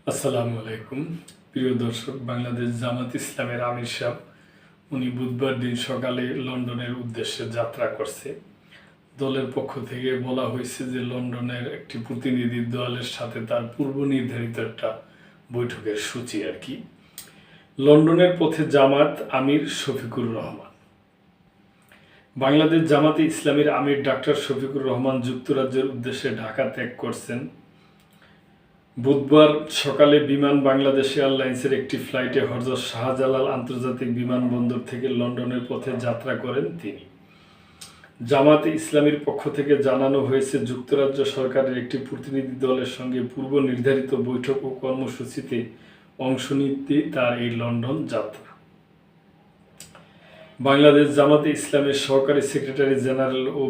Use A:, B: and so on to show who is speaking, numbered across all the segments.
A: আসসালামু আলাইকুম। প্রিয় দর্শক, বাংলাদেশ জামাত ইসলামের আমির সাহেব উনি বুধবার দিন সকালে লন্ডনের উদ্দেশ্যে যাত্রা করছে। দলের পক্ষ থেকে বলা হয়েছে যে লন্ডনের একটি প্রতিনিধি দলের সাথে তার পূর্ব নির্ধারিত একটা বৈঠকের সূচি আর কি। লন্ডনের পথে জামাত আমির শফিকুর রহমান। বাংলাদেশ জামাতে ইসলামের আমির ডাক্তার শফিকুর রহমান যুক্তরাজ্যের উদ্দেশ্যে ঢাকা ত্যাগ করছেন। বুধবার সকালে বিমান বাংলাদেশ এয়ারলাইন্সের একটি ফ্লাইটে হযরত শাহজালাল আন্তর্জাতিক বিমানবন্দর থেকে লন্ডনের পথে যাত্রা করেন তিনি। জামাতে ইসলামীর পক্ষ থেকে জানানো হয়েছে, যুক্তরাজ্য সরকারের একটি প্রতিনিধি দলের সঙ্গে পূর্ব নির্ধারিত বৈঠক ও কর্মসূচিতে অংশ নিতে তার এই লন্ডন যাত্রা। বাংলাদেশ জামাতে ইসলামের সহকারী সেক্রেটারি জেনারেল ও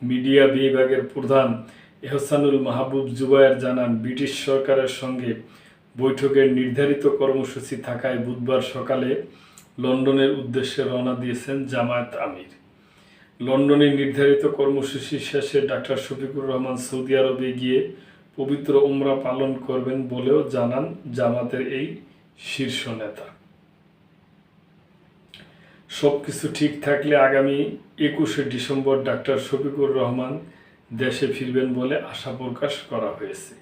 A: মিডিয়া বিভাগের প্রধান এহসানুল মাহবুব জুবায়ের জানান, ব্রিটিশ সরকারের সঙ্গে বৈঠকের নির্ধারিত কর্মসূচি থাকায় বুধবার সকালে লন্ডনের উদ্দেশ্যে রওনা দিয়েছেন জামায়াত আমির। লন্ডনে নির্ধারিত কর্মসূচি শেষে ডাক্তার শফিকুর রহমান সৌদি আরবে গিয়ে পবিত্র উমরা পালন করবেন বলেও জানান জামাতের এই শীর্ষ নেতা। সবকিছু ঠিক থাকলে আগামী 21শে ডিসেম্বর ডাক্তার শফিকুর রহমান দেশে ফিরবেন বলে আশা প্রকাশ করা হয়েছে।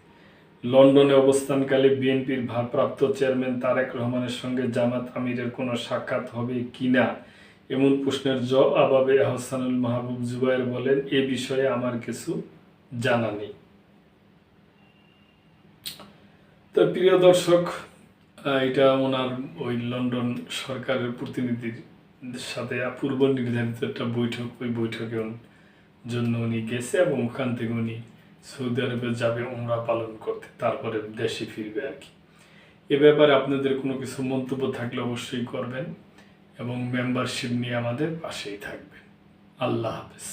A: লন্ডনে অবস্থানকালে বিএনপির ভারপ্রাপ্ত চেয়ারম্যান তারেক রহমানের সঙ্গে জামাত আমিরের কোনো সাক্ষাৎ হবে কিনা এমন প্রশ্নের জবাবে এহসানুল মাহবুব জুবায়ের বলেন, এ বিষয়ে আমার কিছু জানা নেই। তো প্রিয় দর্শক, এটা ওনার ওই লন্ডন সরকারের প্রতিনিধির সাথে পূর্ব নির্ধারিত একটা বৈঠক, ওই বৈঠকের জন্য উনি গেছে এবং ওখান থেকে উনি সৌদি আরবে যাবে উমরা পালন করতে, তারপরে দেশে ফিরবে আর কি। এ ব্যাপারে আপনাদের কোনো কিছু মন্তব্য থাকলে অবশ্যই করবেন এবং মেম্বারশিপ নিয়ে আমাদের পাশেই থাকবেন। আল্লাহ হাফেজ।